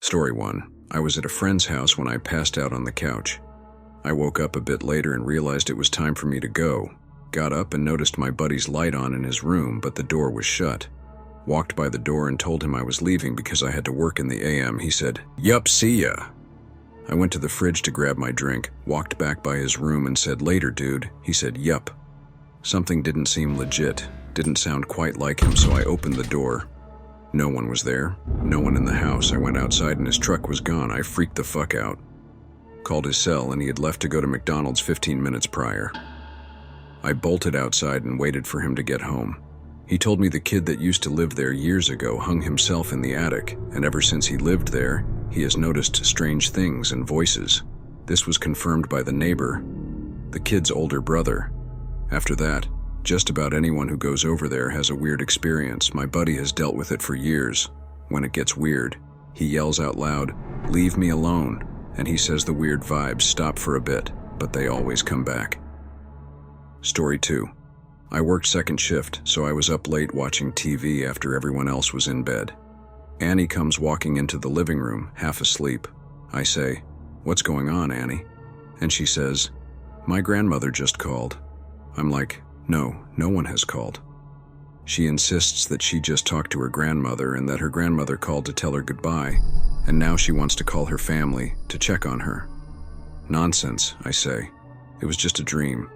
Story 1. I was at a friend's house when I passed out on the couch. I woke up a bit later and realized it was time for me to go. Got up and noticed my buddy's light on in his room, but the door was shut. Walked by the door and told him I was leaving because I had to work in the AM. He said, "Yup, see ya." I went to the fridge to grab my drink, walked back by his room and said, "Later, dude." He said, "Yup." Something didn't seem legit, didn't sound quite like him, so I opened the door. No one was there, no one in the house. I went outside and his truck was gone. I freaked the fuck out. Called his cell and he had left to go to McDonald's 15 minutes prior. I bolted outside and waited for him to get home. He told me the kid that used to live there years ago hung himself in the attic, and ever since he lived there, he has noticed strange things and voices. This was confirmed by the neighbor, the kid's older brother. After that, just about anyone who goes over there has a weird experience. My buddy has dealt with it for years. When it gets weird, he yells out loud, "Leave me alone," and he says the weird vibes stop for a bit, but they always come back. Story 2. I worked second shift, so I was up late watching TV after everyone else was in bed. Annie comes walking into the living room, half asleep. I say, "What's going on, Annie?" And she says, "My grandmother just called." I'm like, No one has called. She insists that she just talked to her grandmother and that her grandmother called to tell her goodbye, and now she wants to call her family to check on her. Nonsense, I say. It was just a dream.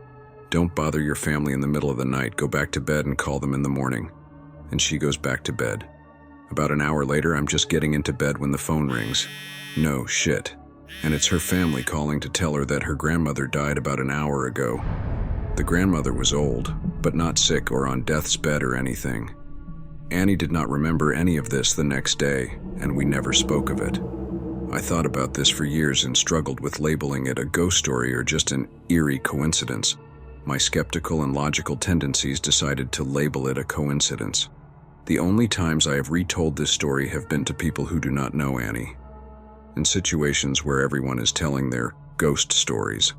Don't bother your family in the middle of the night. Go back to bed and call them in the morning. And she goes back to bed. About an hour later, I'm just getting into bed when the phone rings. No shit. And it's her family calling to tell her that her grandmother died about an hour ago. The grandmother was old, but not sick or on death's bed or anything. Annie did not remember any of this the next day, and we never spoke of it. I thought about this for years and struggled with labeling it a ghost story or just an eerie coincidence. My skeptical and logical tendencies decided to label it a coincidence. The only times I have retold this story have been to people who do not know Annie, in situations where everyone is telling their ghost stories.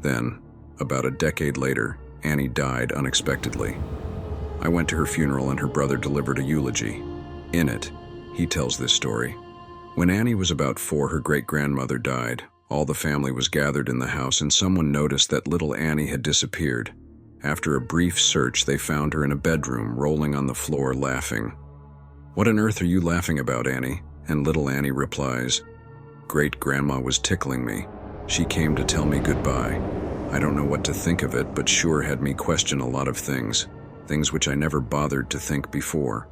Then, about a decade later, Annie died unexpectedly. I went to her funeral and her brother delivered a eulogy. In it, he tells this story. When Annie was about 4, her great-grandmother died. All the family was gathered in the house and someone noticed that little Annie had disappeared. After a brief search, they found her in a bedroom, rolling on the floor, laughing. "What on earth are you laughing about, Annie?" And little Annie replies, "Great-grandma was tickling me. She came to tell me goodbye." I don't know what to think of it, but sure had me question a lot of things which I never bothered to think before.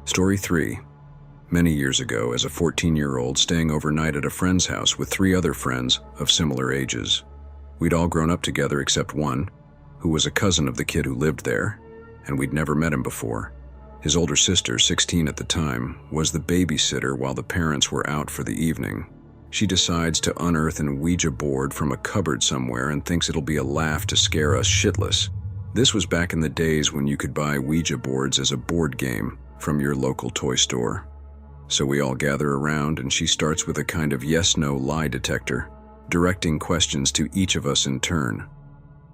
Story 3. Many years ago, as a 14-year-old staying overnight at a friend's house with 3 other friends of similar ages. We'd all grown up together except one, who was a cousin of the kid who lived there, and we'd never met him before. His older sister, 16 at the time, was the babysitter while the parents were out for the evening. She decides to unearth an Ouija board from a cupboard somewhere and thinks it'll be a laugh to scare us shitless. This was back in the days when you could buy Ouija boards as a board game from your local toy store. So we all gather around and she starts with a kind of yes-no lie detector, directing questions to each of us in turn.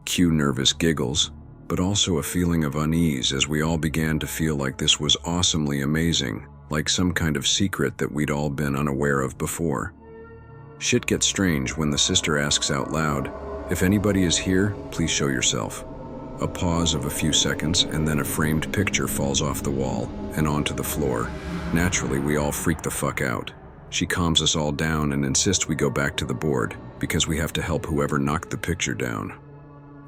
Cue nervous giggles, but also a feeling of unease as we all began to feel like this was awesomely amazing, like some kind of secret that we'd all been unaware of before. Shit gets strange when the sister asks out loud, "If anybody is here, please show yourself." A pause of a few seconds, and then a framed picture falls off the wall and onto the floor. Naturally, we all freak the fuck out. She calms us all down and insists we go back to the board, because we have to help whoever knocked the picture down.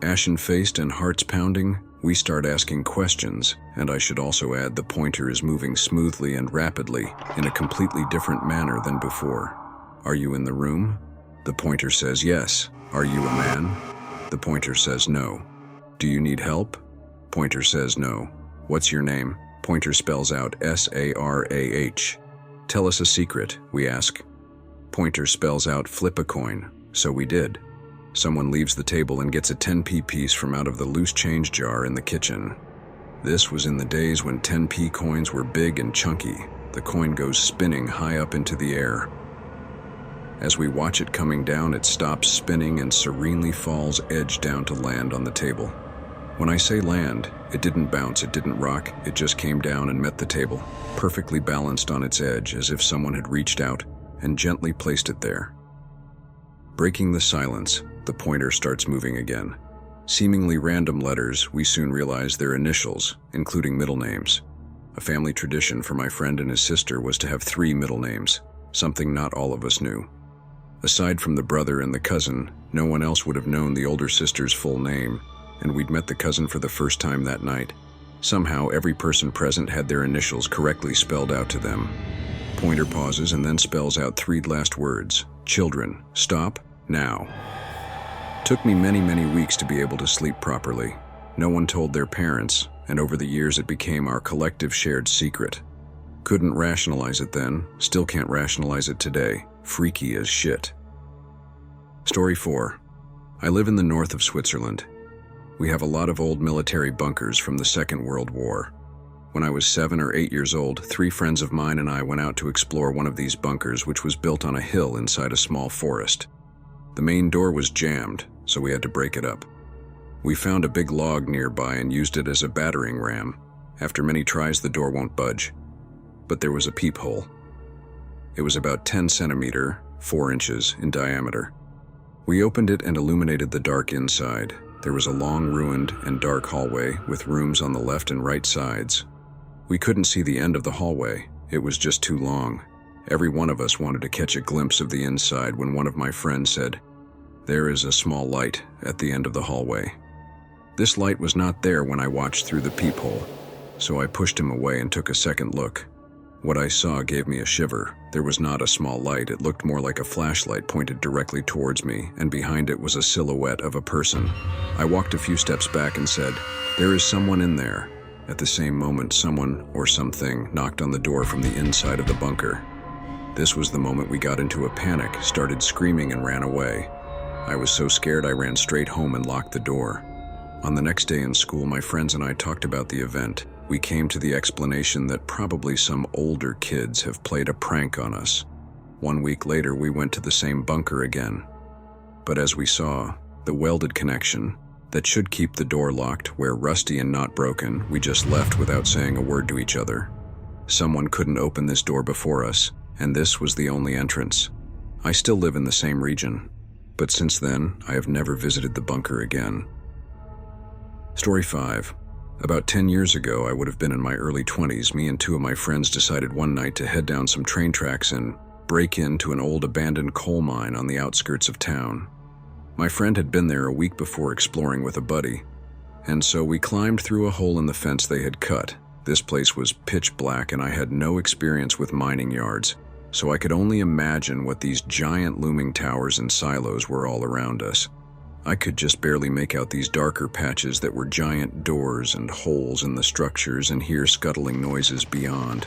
Ashen-faced and hearts pounding, we start asking questions, and I should also add the pointer is moving smoothly and rapidly in a completely different manner than before. "Are you in the room?" The pointer says yes. "Are you a man?" The pointer says no. "Do you need help?" Pointer says no. "What's your name?" Pointer spells out Sarah. "Tell us a secret," we ask. Pointer spells out "flip a coin," so we did. Someone leaves the table and gets a 10p piece from out of the loose change jar in the kitchen. This was in the days when 10p coins were big and chunky. The coin goes spinning high up into the air. As we watch it coming down, it stops spinning and serenely falls edge down to land on the table. When I say land, it didn't bounce, it didn't rock, it just came down and met the table, perfectly balanced on its edge as if someone had reached out and gently placed it there. Breaking the silence, the pointer starts moving again. Seemingly random letters, we soon realize their initials, including middle names. A family tradition for my friend and his sister was to have 3 middle names, something not all of us knew. Aside from the brother and the cousin, no one else would have known the older sister's full name, and we'd met the cousin for the first time that night. Somehow, every person present had their initials correctly spelled out to them. Pointer pauses and then spells out 3 last words. Children, stop, now. Took me many weeks to be able to sleep properly. No one told their parents, and over the years it became our collective shared secret. Couldn't rationalize it then, still can't rationalize it today. Freaky as shit. Story 4. I live in the north of Switzerland. We have a lot of old military bunkers from the Second World War. When I was 7 or 8 years old, 3 friends of mine and I went out to explore one of these bunkers, which was built on a hill inside a small forest. The main door was jammed, so we had to break it up. We found a big log nearby and used it as a battering ram. After many tries, the door won't budge. But there was a peephole. It was about 10 centimeters, 4 inches in diameter. We opened it and illuminated the dark inside. There was a long, ruined, and dark hallway with rooms on the left and right sides. We couldn't see the end of the hallway. It was just too long. Every one of us wanted to catch a glimpse of the inside when one of my friends said, "There is a small light at the end of the hallway." This light was not there when I watched through the peephole, so I pushed him away and took a second look. What I saw gave me a shiver. There was not a small light, it looked more like a flashlight pointed directly towards me, and behind it was a silhouette of a person. I walked a few steps back and said, "There is someone in there." At the same moment, someone or something knocked on the door from the inside of the bunker. This was the moment we got into a panic, started screaming and ran away. I was so scared I ran straight home and locked the door. On the next day in school, my friends and I talked about the event. We came to the explanation that probably some older kids have played a prank on us. 1 week later, we went to the same bunker again. But as we saw, the welded connection that should keep the door locked where rusty and not broken, we just left without saying a word to each other. Someone couldn't open this door before us, and this was the only entrance. I still live in the same region, but since then, I have never visited the bunker again. Story 5. About 10 years ago, I would have been in my early 20s, me and 2 of my friends decided one night to head down some train tracks and break into an old abandoned coal mine on the outskirts of town. My friend had been there a week before exploring with a buddy, and so we climbed through a hole in the fence they had cut. This place was pitch black and I had no experience with mining yards, so I could only imagine what these giant looming towers and silos were all around us. I could just barely make out these darker patches that were giant doors and holes in the structures and hear scuttling noises beyond.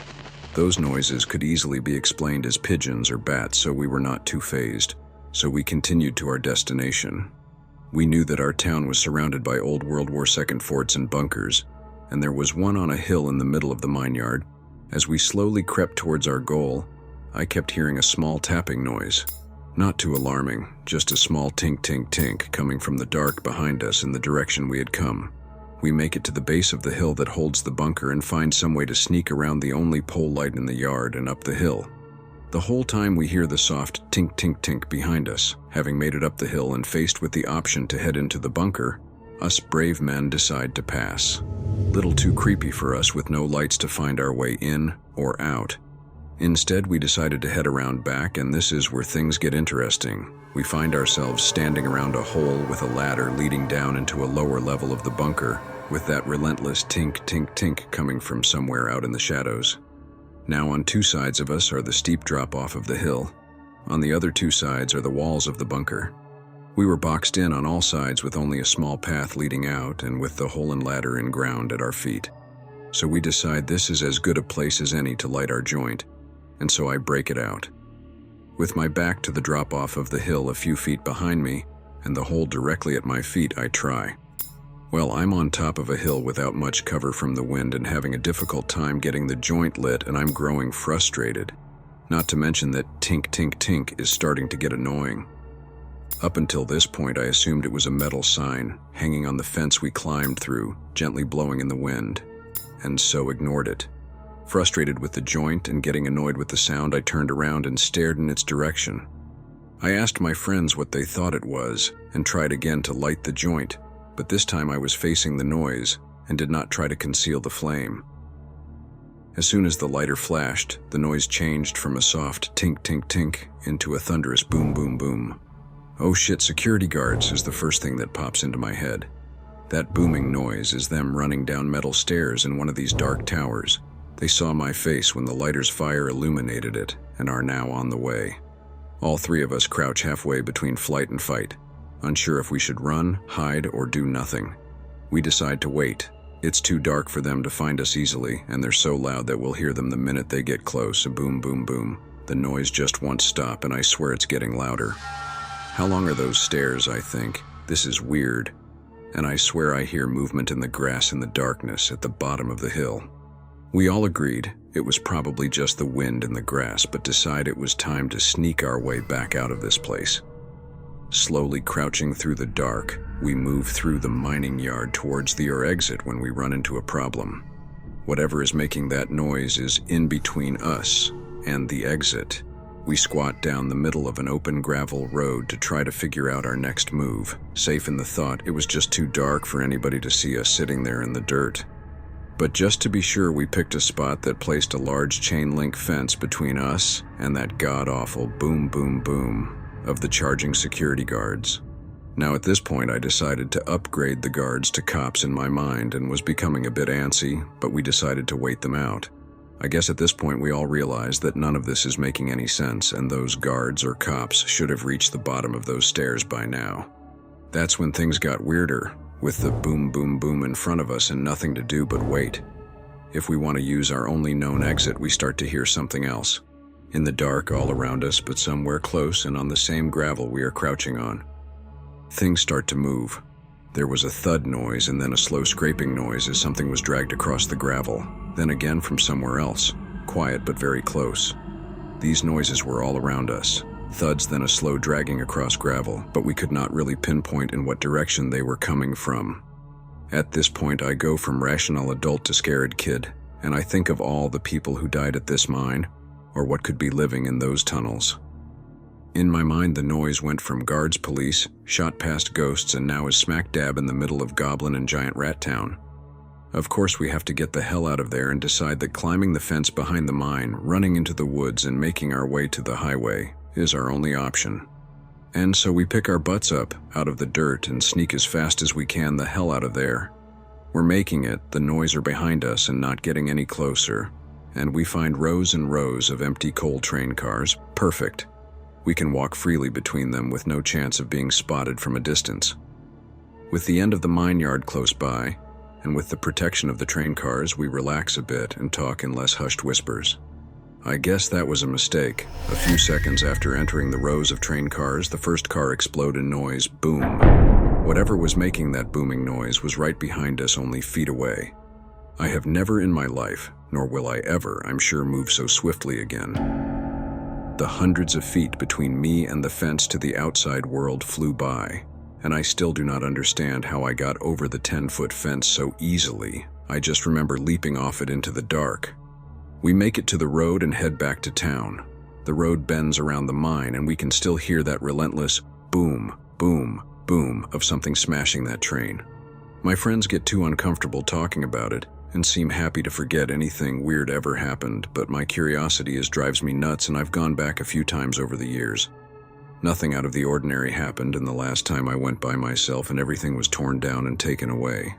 Those noises could easily be explained as pigeons or bats, so we were not too fazed. So we continued to our destination. We knew that our town was surrounded by old World War II forts and bunkers, and there was one on a hill in the middle of the mine yard. As we slowly crept towards our goal, I kept hearing a small tapping noise. Not too alarming, just a small tink tink tink coming from the dark behind us in the direction we had come. We make it to the base of the hill that holds the bunker and find some way to sneak around the only pole light in the yard and up the hill. The whole time we hear the soft tink tink tink behind us. Having made it up the hill and faced with the option to head into the bunker, us brave men decide to pass. Little too creepy for us with no lights to find our way in or out. Instead, we decided to head around back, and this is where things get interesting. We find ourselves standing around a hole with a ladder leading down into a lower level of the bunker, with that relentless tink tink tink coming from somewhere out in the shadows. Now on 2 sides of us are the steep drop-off of the hill. On the other 2 sides are the walls of the bunker. We were boxed in on all sides with only a small path leading out and with the hole and ladder in ground at our feet. So we decide this is as good a place as any to light our joint, and so I break it out. With my back to the drop-off of the hill a few feet behind me and the hole directly at my feet, I try. Well, I'm on top of a hill without much cover from the wind and having a difficult time getting the joint lit, and I'm growing frustrated. Not to mention that tink tink tink is starting to get annoying. Up until this point, I assumed it was a metal sign hanging on the fence we climbed through, gently blowing in the wind, and so ignored it. Frustrated with the joint and getting annoyed with the sound, I turned around and stared in its direction. I asked my friends what they thought it was and tried again to light the joint, but this time I was facing the noise and did not try to conceal the flame. As soon as the lighter flashed, the noise changed from a soft tink tink tink into a thunderous boom boom boom. Oh shit, security guards is the first thing that pops into my head. That booming noise is them running down metal stairs in one of these dark towers. They saw my face when the lighter's fire illuminated it and are now on the way. All three of us crouch halfway between flight and fight, unsure if we should run, hide, or do nothing. We decide to wait. It's too dark for them to find us easily, and they're so loud that we'll hear them the minute they get close. A boom, boom, boom. The noise just won't stop, and I swear it's getting louder. How long are those stairs, I think? This is weird. And I swear I hear movement in the grass in the darkness at the bottom of the hill. We all agreed it was probably just the wind in the grass, but decide it was time to sneak our way back out of this place. Slowly crouching through the dark, we move through the mining yard towards the exit when we run into a problem. Whatever is making that noise is in between us and the exit. We squat down the middle of an open gravel road to try to figure out our next move, safe in the thought it was just too dark for anybody to see us sitting there in the dirt. But just to be sure, we picked a spot that placed a large chain link fence between us and that god-awful boom boom boom of the charging security guards. Now at this point I decided to upgrade the guards to cops in my mind and was becoming a bit antsy, but we decided to wait them out. I guess at this point we all realized that none of this is making any sense and those guards or cops should have reached the bottom of those stairs by now. That's when things got weirder, with the boom boom boom in front of us and nothing to do but wait. If we want to use our only known exit, we start to hear something else. In the dark all around us, but somewhere close and on the same gravel we are crouching on. Things start to move. There was a thud noise and then a slow scraping noise as something was dragged across the gravel, then again from somewhere else, quiet but very close. These noises were all around us. Thuds, then a slow dragging across gravel, but we could not really pinpoint in what direction they were coming from. At this point I go from rational adult to scared kid, and I think of all the people who died at this mine, or what could be living in those tunnels. In my mind, the noise went from guards, police, shot past ghosts, and now is smack dab in the middle of Goblin and Giant Rat Town. Of course, we have to get the hell out of there and decide that climbing the fence behind the mine, running into the woods, and making our way to the highway is our only option. And so we pick our butts up out of the dirt and sneak as fast as we can the hell out of there. We're making it, the noise are behind us and not getting any closer, and we find rows and rows of empty coal train cars. Perfect. We can walk freely between them with no chance of being spotted from a distance. With the end of the mine yard close by, and with the protection of the train cars, we relax a bit and talk in less hushed whispers. I guess that was a mistake. A few seconds after entering the rows of train cars, the first car exploded in noise. Boom. Whatever was making that booming noise was right behind us, only feet away. I have never in my life, nor will I ever, I'm sure, move so swiftly again. The hundreds of feet between me and the fence to the outside world flew by, and I still do not understand how I got over the 10-foot fence so easily. I just remember leaping off it into the dark. We make it to the road and head back to town. The road bends around the mine, and we can still hear that relentless boom, boom, boom of something smashing that train. My friends get too uncomfortable talking about it and seem happy to forget anything weird ever happened, but my curiosity drives me nuts, and I've gone back a few times over the years. Nothing out of the ordinary happened, and the last time I went by myself and everything was torn down and taken away.